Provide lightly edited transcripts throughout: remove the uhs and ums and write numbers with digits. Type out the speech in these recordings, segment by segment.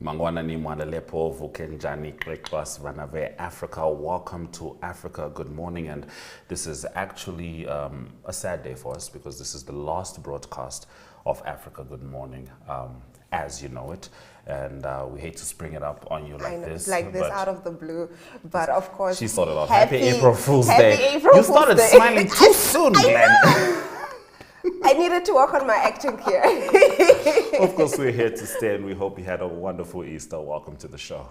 Mangwana ni Mwalalepo Vukenjani Krekwas Vanave Africa. Welcome to Africa. Good morning. And this is actually a sad day for us because this is the last broadcast of Africa Good Morning, as you know it. And we hate to spring it up on you like this. Like this out of the blue. But of course, she started off. Happy April Fool's Day. April you started Fool's smiling too soon, Glenn. I needed to work on my acting here. Of course, we're here to stay, and we hope you had a wonderful Easter. Welcome to the show.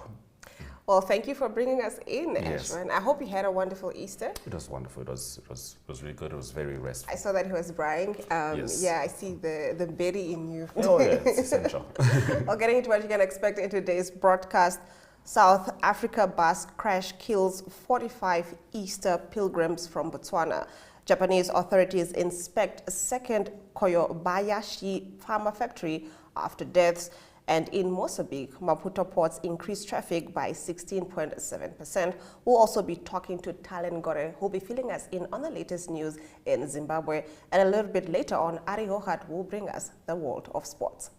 Well, thank you for bringing us in, Yes. Ashwin. I hope you had a wonderful Easter. It was wonderful. It was really good. It was very restful. I saw that he was bragging. Yes. Yeah, I see the Betty in you. Oh, yeah, it's essential. Well, getting into what you can expect in today's broadcast, South Africa bus crash kills 45 Easter pilgrims from Botswana. Japanese authorities inspect a second Koyobayashi pharma factory after deaths. And in Mozambique, Maputo ports increased traffic by 16.7%. We'll also be talking to Talen Gore, who'll be filling us in on the latest news in Zimbabwe. And a little bit later on, Ari Hohat will bring us the world of sports.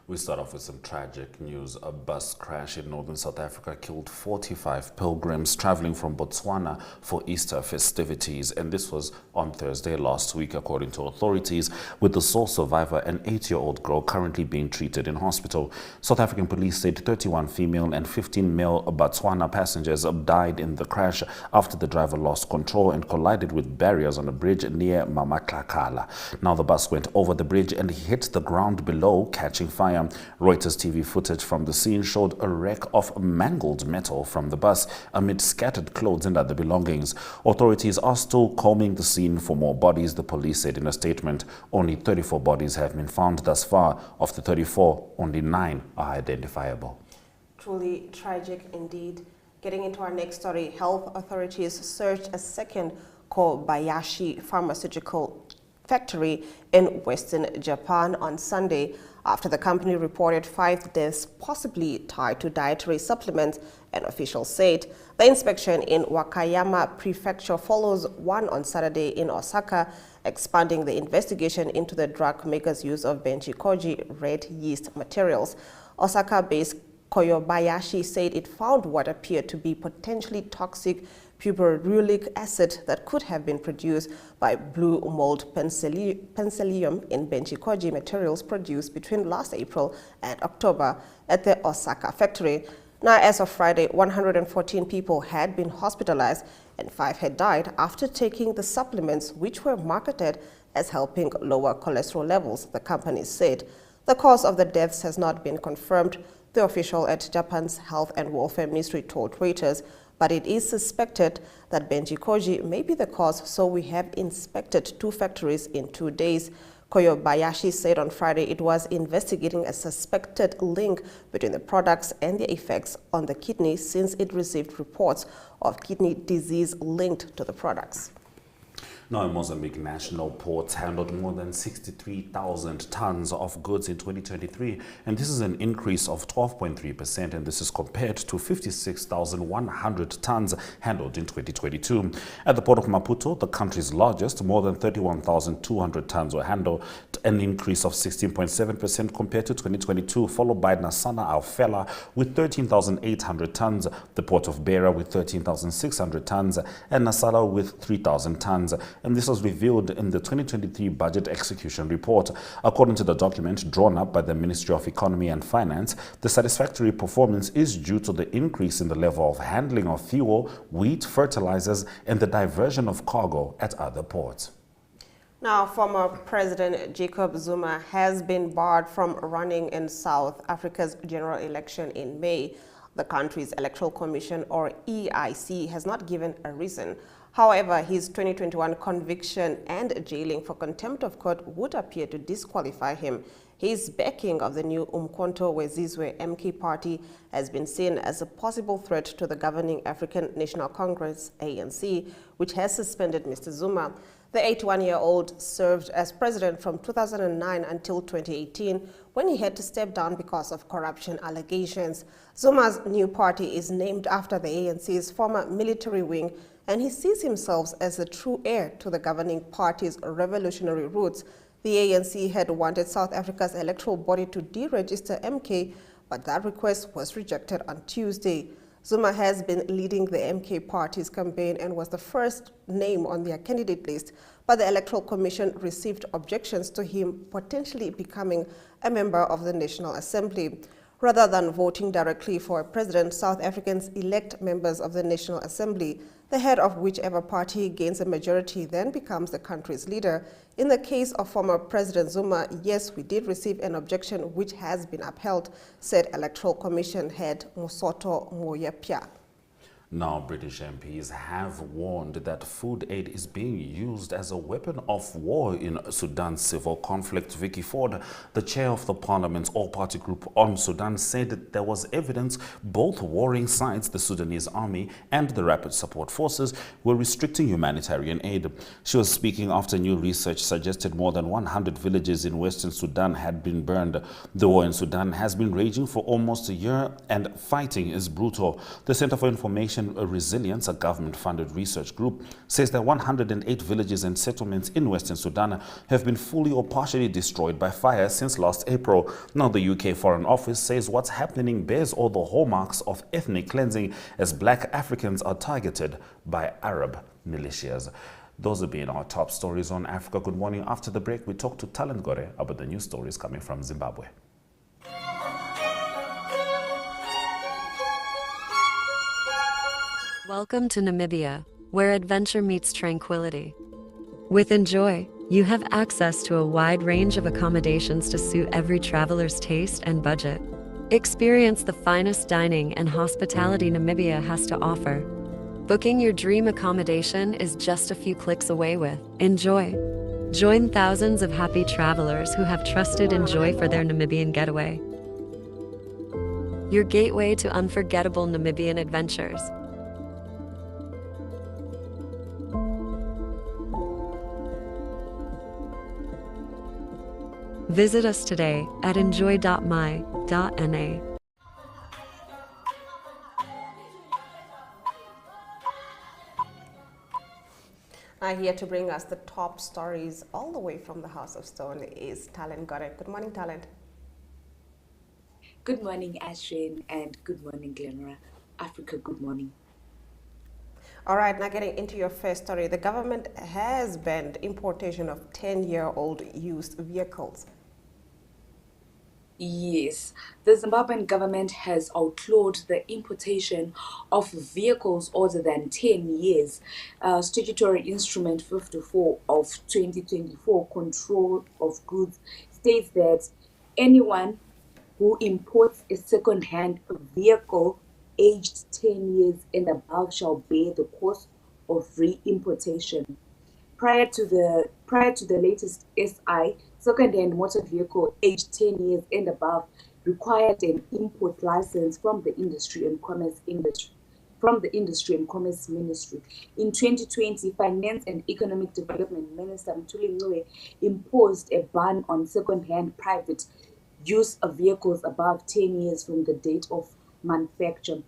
We start off with some tragic news. A bus crash in northern South Africa killed 45 pilgrims traveling from Botswana for Easter festivities. And this was on Thursday last week, according to authorities, with the sole survivor, an 8-year-old girl, currently being treated in hospital. South African police said 31 female and 15 male Botswana passengers died in the crash after the driver lost control and collided with barriers on a bridge near Mamatlakala. Now the bus went over the bridge and hit the ground below, catching fire. Reuters TV footage from the scene showed a wreck of mangled metal from the bus amid scattered clothes and other belongings. Authorities are still combing the scene for more bodies, the police said in a statement. Only 34 bodies have been found thus far. Of the 34, only 9 are identifiable. Truly tragic indeed. Getting into our next story, health authorities searched a second Kobayashi pharmaceutical factory in western Japan on Sunday after the company reported 5 deaths possibly tied to dietary supplements, an official said. The inspection in Wakayama Prefecture follows one on Saturday in Osaka, expanding the investigation into the drug maker's use of Benchikoji red yeast materials. Osaka-based Koyobayashi said it found what appeared to be potentially toxic puberulic acid that could have been produced by blue mold penicillium in Benchikoji materials produced between last April and October at the Osaka factory. Now, as of Friday, 114 people had been hospitalized and 5 had died after taking the supplements, which were marketed as helping lower cholesterol levels, the company said. The cause of the deaths has not been confirmed, the official at Japan's Health and Welfare Ministry told Reuters, but it is suspected that Benchikoji may be the cause, so we have inspected 2 factories in 2 days. Koyobayashi said on Friday it was investigating a suspected link between the products and their effects on the kidney since it received reports of kidney disease linked to the products. Now, Mozambique national ports handled more than 63,000 tons of goods in 2023, and this is an increase of 12.3%, and this is compared to 56,100 tons handled in 2022. At the port of Maputo, the country's largest, more than 31,200 tons were handled, an increase of 16.7% compared to 2022, followed by Nasana Alfela with 13,800 tons, the port of Beira with 13,600 tons, and Nasala with 3,000 tons. and this was revealed in the 2023 Budget Execution Report. According to the document drawn up by the Ministry of Economy and Finance, the satisfactory performance is due to the increase in the level of handling of fuel, wheat, fertilizers, and the diversion of cargo at other ports. Now, former President Jacob Zuma has been barred from running in South Africa's general election in May. The country's Electoral Commission, or EIC, has not given a reason. However, his 2021 conviction and jailing for contempt of court would appear to disqualify him. His backing of the new Umkhonto weZizwe MK party has been seen as a possible threat to the governing African National Congress, ANC, which has suspended Mr. Zuma. The 81-year-old served as president from 2009 until 2018, when he had to step down because of corruption allegations. Zuma's new party is named after the ANC's former military wing, and he sees himself as the true heir to the governing party's revolutionary roots. The ANC had wanted South Africa's electoral body to deregister MK, but that request was rejected on Tuesday. Zuma has been leading the MK party's campaign and was the first name on their candidate list, but the Electoral Commission received objections to him potentially becoming a member of the National Assembly. Rather than voting directly for a president, South Africans elect members of the National Assembly. The head of whichever party gains a majority then becomes the country's leader. In the case of former President Zuma, yes, we did receive an objection which has been upheld, said Electoral Commission head Mosoto Moyapia. Now, British MPs have warned that food aid is being used as a weapon of war in Sudan's civil conflict. Vicky Ford, the chair of the Parliament's all-party group on Sudan, said that there was evidence both warring sides, the Sudanese army and the Rapid Support Forces, were restricting humanitarian aid. She was speaking after new research suggested more than 100 villages in western Sudan had been burned. The war in Sudan has been raging for almost a year and fighting is brutal. The Center for Information Resilience, a government-funded research group, says that 108 villages and settlements in Western Sudan have been fully or partially destroyed by fire since last April. Now, the UK Foreign Office says what's happening bears all the hallmarks of ethnic cleansing as black Africans are targeted by Arab militias. Those have been our top stories on Africa Good Morning. After the break, we talk to Talent Gore about the news stories coming from Zimbabwe. Welcome to Namibia, where adventure meets tranquility. With Enjoy, you have access to a wide range of accommodations to suit every traveler's taste and budget. Experience the finest dining and hospitality Namibia has to offer. Booking your dream accommodation is just a few clicks away with Enjoy. Join thousands of happy travelers who have trusted Enjoy for their Namibian getaway. Your gateway to unforgettable Namibian adventures. Visit us today at enjoy.my.na. Here to bring us the top stories all the way from the House of Stone is Talent Gore. Good morning, Talent. Good morning, Ashrin, and good morning, Glenora. Africa, good morning. All right, now getting into your first story. The government has banned importation of 10-year-old used vehicles. Yes, the Zimbabwean government has outlawed the importation of vehicles older than 10 years. Statutory Instrument 54 of 2024, Control of Goods, states that anyone who imports a second-hand vehicle aged 10 years and above shall bear the cost of re-importation. Prior to the latest SI, second-hand motor vehicle aged 10 years and above required an import license from the Industry and Commerce Ministry. In 2020, Finance and Economic Development Minister Mthuli Ncube imposed a ban on second-hand private use of vehicles above 10 years from the date of manufacture.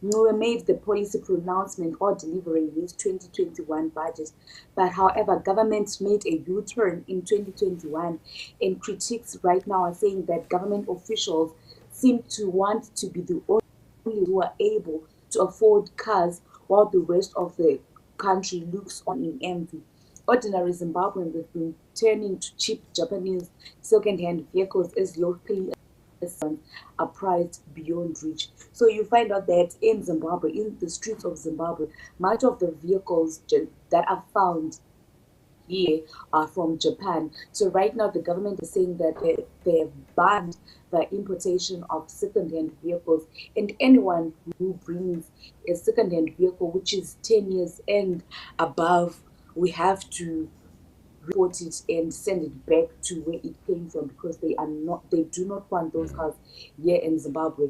Ncube made the policy pronouncement while delivering his 2021 budget, but however, government made a U-turn in 2021, and critics right now are saying that government officials seem to want to be the only who are able to afford cars while the rest of the country looks on in envy. ordinary Zimbabweans have been turning to cheap Japanese second-hand vehicles as locally are priced beyond reach. So you find out that in Zimbabwe, in the streets of Zimbabwe, much of the vehicles that are found here are from Japan. So right now the government is saying that they have banned the importation of second-hand vehicles, and anyone who brings a second-hand vehicle which is 10 years and above, we have to report it and send it back to where it came from, because they do not want those cars here in Zimbabwe.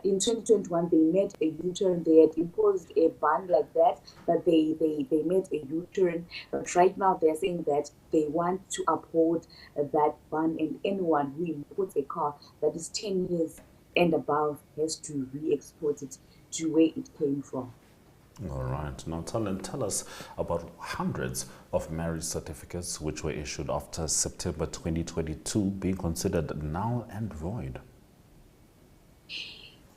In 2021, they made a U-turn. They had imposed a ban like that, but they made a U-turn. But right now, they're saying that they want to uphold that ban, and anyone who imports a car that is 10 years and above has to re-export it to where it came from. All right. Now, tell us about hundreds of marriage certificates which were issued after September 2022 being considered null and void.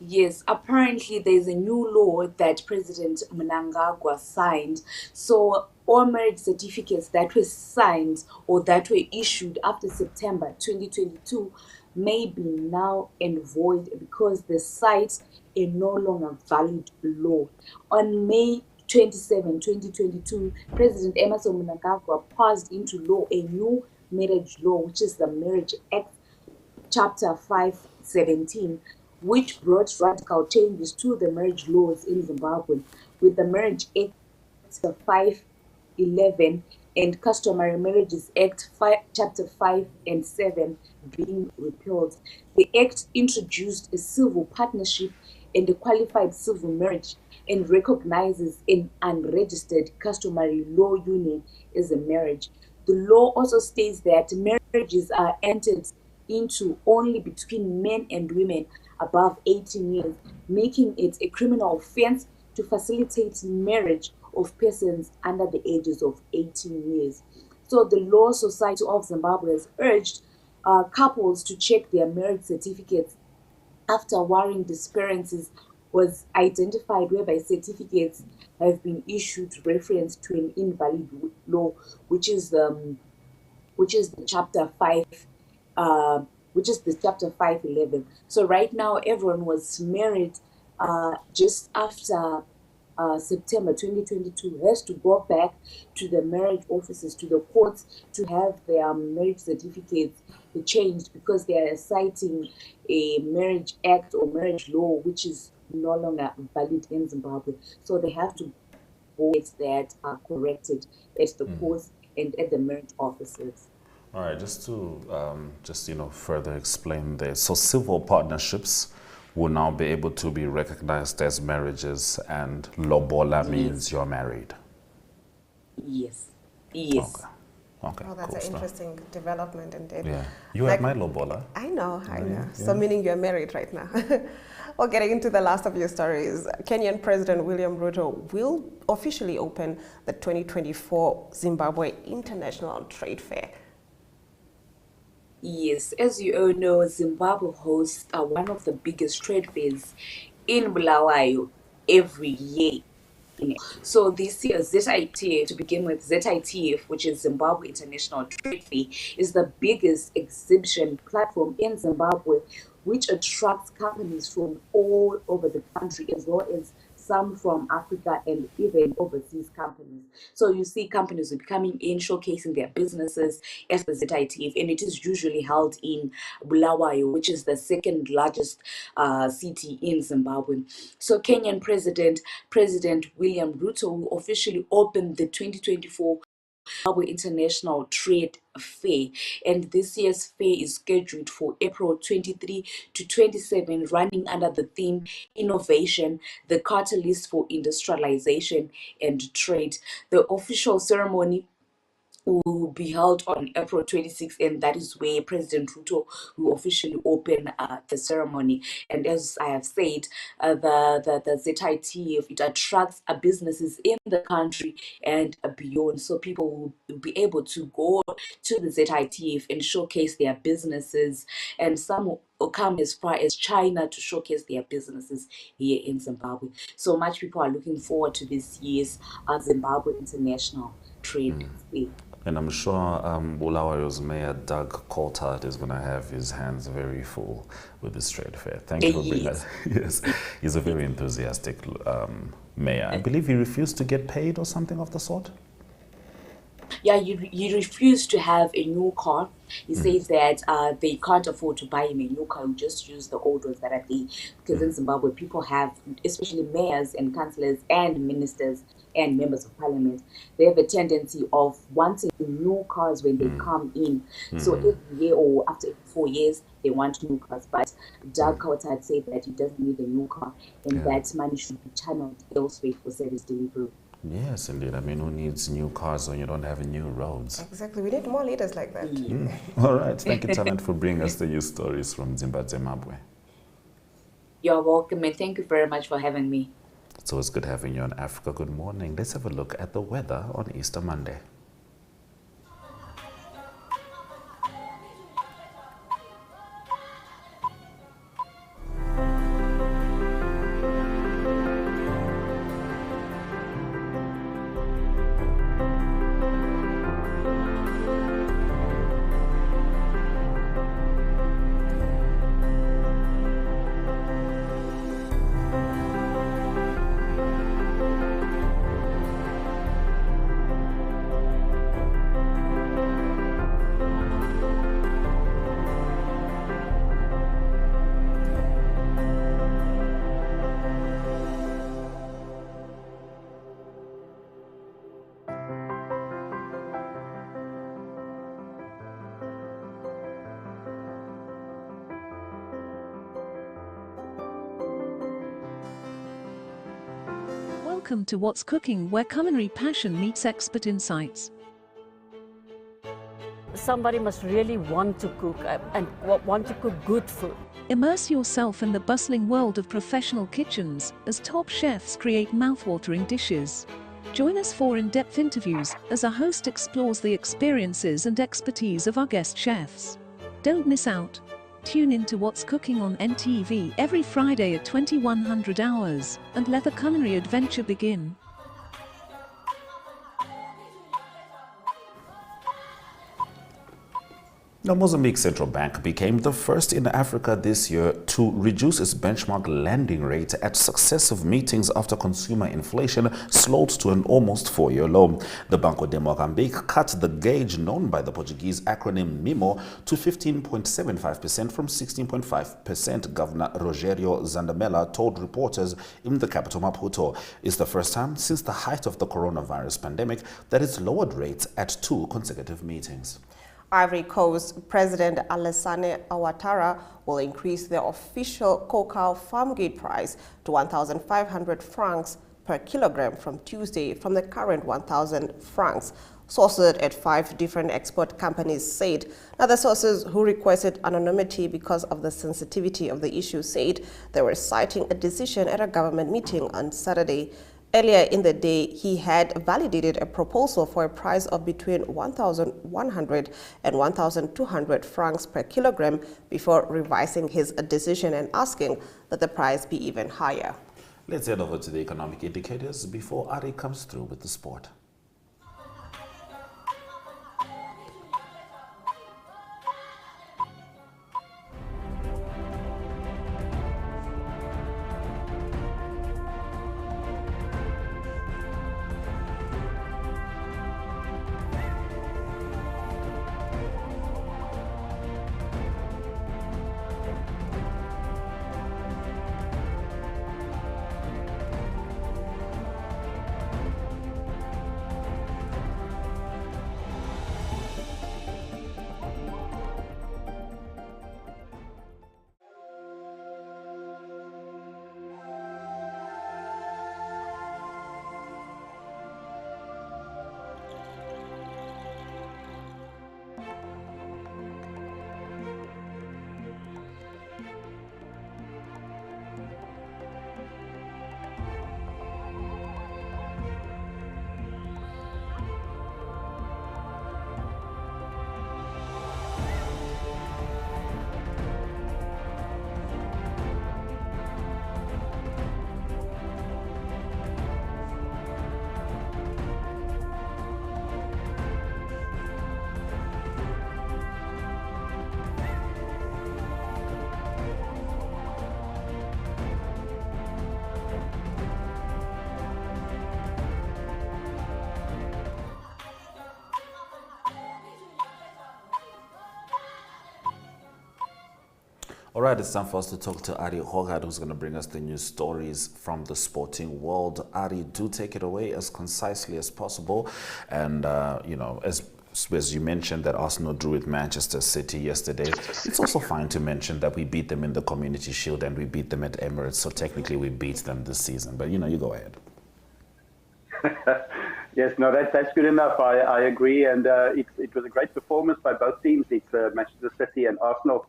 Yes, apparently there's a new law that President Mnangagwa signed. So all marriage certificates that were signed or that were issued after September 2022 may be null and void because they cite a no longer valid law. On May 27, 2022, President Emerson Mnangagwa passed into law a new marriage law, which is the Marriage Act Chapter 517, which brought radical changes to the marriage laws in Zimbabwe, with the Marriage Act 511 and Customary Marriages Act Chapter 5 and 7 being repealed. The Act introduced a civil partnership and a qualified civil marriage and recognizes an unregistered customary law union as a marriage. The law also states that marriages are entered into only between men and women above 18 years, making it a criminal offense to facilitate marriage of persons under the ages of 18 years. So the Law Society of Zimbabwe has urged couples to check their marriage certificates after worrying discrepancies was identified, whereby certificates have been issued reference to an invalid law, which is the chapter 5, which is the chapter 511. So right now everyone was married just after September 2022 has to go back to the marriage offices, to the courts, to have their marriage certificates changed, because they are citing a marriage act or marriage law which is no longer valid in Zimbabwe. So they have to go that are corrected at the courts and at the marriage offices. All right, just to further explain this. So civil partnerships will now be able to be recognized as marriages, and lobola means you're married. Yes. Yes. Okay. Oh, that's cool an stuff. interesting development indeed. Yeah. You have my lobola. I know. Yeah. So meaning you're married right now. Well, getting into the last of your stories, Kenyan President William Ruto will officially open the 2024 Zimbabwe International Trade Fair. Yes, as you all know, Zimbabwe hosts one of the biggest trade fairs in Bulawayo every year. So this year, ZITF, to begin with, ZITF, which is Zimbabwe International Trade Fair, is the biggest exhibition platform in Zimbabwe, which attracts companies from all over the country, as well as some from Africa and even overseas companies. So you see companies will be coming in, showcasing their businesses at the ZITF, and it is usually held in Bulawayo, which is the second largest city in Zimbabwe. So Kenyan President William Ruto will officially open the 2024 Zimbabwe International Trade Fair, and this year's fair is scheduled for April 23 to 27, running under the theme Innovation, the Catalyst for Industrialization and Trade. The official ceremony will be held on April 26th, and that is where President Ruto will officially open the ceremony. And as I have said, the ZITF, it attracts businesses in the country and beyond. So people will be able to go to the ZITF and showcase their businesses, and some will come as far as China to showcase their businesses here in Zimbabwe. So much people are looking forward to this year's Zimbabwe International trade fair. And I'm sure Bulawayo's Mayor Doug Coulthard is going to have his hands very full with this trade fair. Thank you for bringing us. Yes, he's a very enthusiastic mayor. I believe he refused to get paid or something of the sort. Yeah, he refused to have a new car. He says that they can't afford to buy him a new car. We just use the old ones that are there. Because in Zimbabwe, people have, especially mayors and councillors and ministers and members of parliament, they have a tendency of wanting new cars when they come in. So every year or after 4 years, they want new cars. But Doug Coulthard said that he doesn't need a new car and that money should be channeled elsewhere for service delivery. Yes, indeed. I mean, who needs new cars when you don't have new roads? Exactly. We need more leaders like that. All right. Thank you, Talent, for bringing us the news stories from Zimbabwe. You're welcome, and thank you very much for having me. It's always good having you on Africa Good Morning. Let's have a look at the weather on Easter Monday. Welcome to What's Cooking, where culinary passion meets expert insights. Somebody must really want to cook and want to cook good food. Immerse yourself in the bustling world of professional kitchens as top chefs create mouthwatering dishes. Join us for in-depth interviews as our host explores the experiences and expertise of our guest chefs. Don't miss out. Tune in to What's Cooking on NTV every Friday at 2100 hours and let the culinary adventure begin. The Mozambique Central Bank became the first in Africa this year to reduce its benchmark lending rate at successive meetings after consumer inflation slowed to an almost 4-year low. The Banco de Mozambique cut the gauge known by the Portuguese acronym MIMO to 15.75% from 16.5%, Governor Rogério Zandamela told reporters in the capital Maputo. It's the first time since the height of the coronavirus pandemic that it's lowered rates at 2 consecutive meetings. Ivory Coast President Alassane Ouattara will increase the official cocoa farm gate price to 1,500 francs per kilogram from Tuesday from the current 1,000 francs. Sources at 5 different export companies said. Now, the sources who requested anonymity because of the sensitivity of the issue said they were citing a decision at a government meeting on Saturday. Earlier in the day, he had validated a proposal for a price of between 1,100 and 1,200 francs per kilogram before revising his decision and asking that the price be even higher. Let's head over to the economic indicators before Ari comes through with the sport. All right, it's time for us to talk to Ari Hogad, who's going to bring us the news stories from the sporting world. Ari, do take it away as concisely as possible. And, as you mentioned that Arsenal drew with Manchester City yesterday, it's also fine to mention that we beat them in the Community Shield and we beat them at Emirates. So technically we beat them this season. But, you go ahead. Yes, no, that's good enough. I agree. And it was a great performance by both teams. It's Manchester City and Arsenal,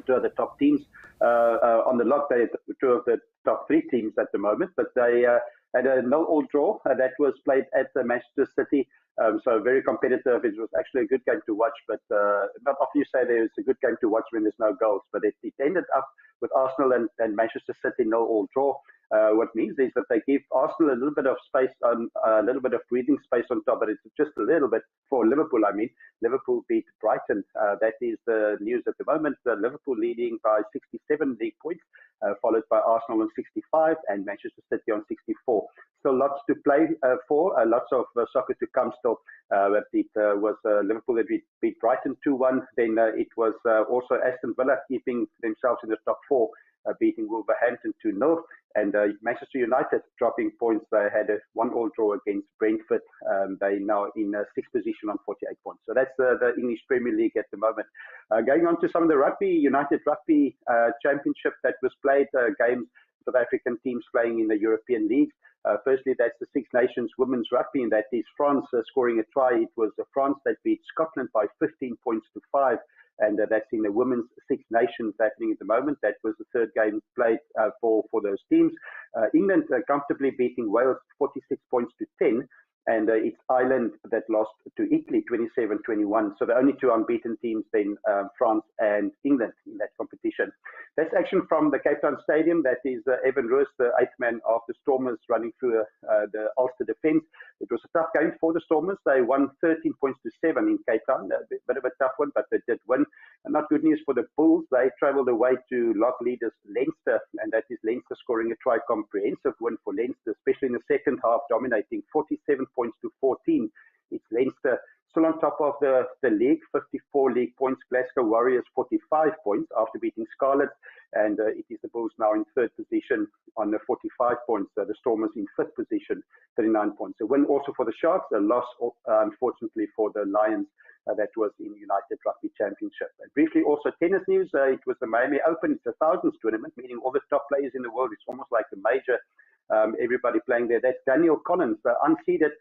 two of the top teams on the lot. They're two of the top three teams at the moment. But they had a 0-0 draw that was played at Manchester City. So very competitive. It was actually a good game to watch. But not often you say there's a good game to watch when there's no goals. But it ended up with Arsenal and Manchester City 0-0 draw. What means is that they give Arsenal a little bit of space, a little bit of breathing space on top, but it's just a little bit for Liverpool. Liverpool beat Brighton. That is the news at the moment. Liverpool leading by 67 league points, followed by Arsenal on 65 and Manchester City on 64. Still lots to play for, lots of soccer to come still. It was Liverpool that beat Brighton 2-1. Then it was also Aston Villa keeping themselves in the top four, beating Wolverhampton 2-0. And Manchester United dropping points. They had a 1-1 draw against Brentford. They now in sixth position on 48 points. So that's the English Premier League at the moment. Going on to some of the rugby, United Rugby Championship that was played, games, South African teams playing in the European League. Firstly, that's the Six Nations Women's Rugby, and that is France scoring a try. It was France that beat Scotland by 15 points to 5. And that's in the Women's Six Nations happening at the moment. That was the third game played for those teams. England comfortably beating Wales 46 points to 10. And it's Ireland that lost to Italy 27-21. So the only two unbeaten teams then France and England in that competition. That's action from the Cape Town Stadium. That is Evan Roos, the eighth man of the Stormers, running through the Ulster defence. It was a tough game for the Stormers. They won 13 points to 7 in Cape Town. A bit of a tough one, but they did win. And not good news for the Bulls. They travelled away to lot leaders Leinster, and that is Leinster scoring a try. Comprehensive win for Leinster, especially in the second half, dominating 47 points to 14. It's Leinster still on top of the league, 54 league points. Glasgow Warriors 45 points after beating Scarlets, and it is the Bulls now in third position on the 45 points. The Stormers in fifth position, 39 points. A win also for the Sharks, a loss unfortunately for the Lions. That was in United Rugby Championship. And briefly, also tennis news. It was the Miami Open. It's a thousands tournament, meaning all the top players in the world. It's almost like a major. Everybody playing there. That's Danielle Collins, unseeded.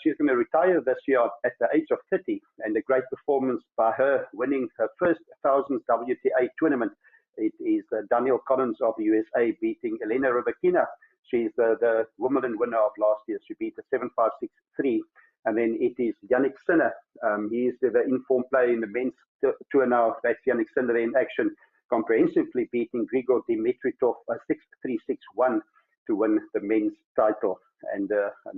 She's going to retire this year at the age of 30, and a great performance by her, winning her first thousands WTA tournament. It is Danielle Collins of the USA beating Elena Rybakina. She's the Wimbledon winner of last year. She beat the 7-5, 6-3. And then it is Yannick Sinner. He is the informed player in the men's tour now. That's Yannick Sinner in action, comprehensively beating Grigor Dimitrov 6-3, 6-1 to win the men's title. And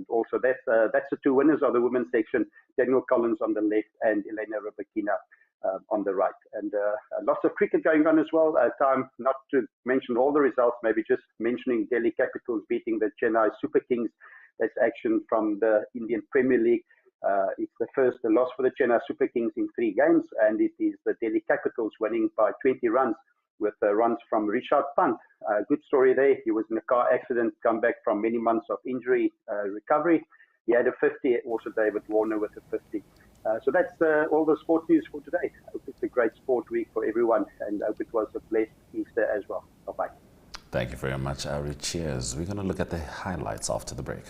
also that's the two winners of the women's section, Danielle Collins on the left and Elena Rybakina on the right. And lots of cricket going on as well. Time not to mention all the results, maybe just mentioning Delhi Capitals beating the Chennai Super Kings. That's action from the Indian Premier League. It's the first loss for the Chennai Super Kings in 3 games, and it is the Delhi Capitals winning by 20 runs with runs from Rishabh Pant. Good story there. He was in a car accident, come back from many months of injury recovery. He had a 50, also David Warner with a 50. So that's all the sport news for today. I hope it's a great sport week for everyone, and I hope it was a blessed Easter as well. Bye-bye. Thank you very much, Ari. Cheers. We're going to look at the highlights after the break.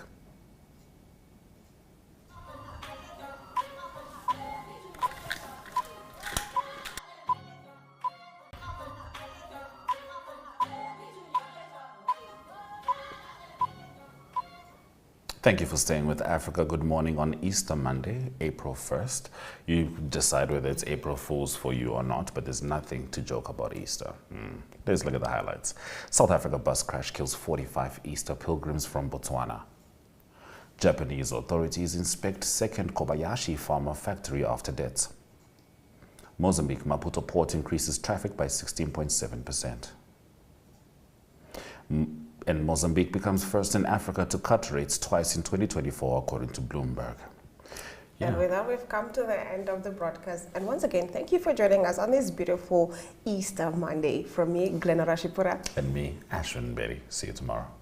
Thank you for staying with Africa. Good morning on Easter Monday, April 1st. You decide whether it's April Fool's for you or not, but there's nothing to joke about Easter. Let's look at the highlights. South Africa bus crash kills 45 Easter pilgrims from Botswana. Japanese authorities inspect second Kobayashi pharma factory after deaths. Mozambique Maputo port increases traffic by 16.7%. And Mozambique becomes first in Africa to cut rates twice in 2024, according to Bloomberg. And with that, we've come to the end of the broadcast. And once again, thank you for joining us on this beautiful Easter Monday. From me, Glenora Shipura. And me, Ashwin Berry. See you tomorrow.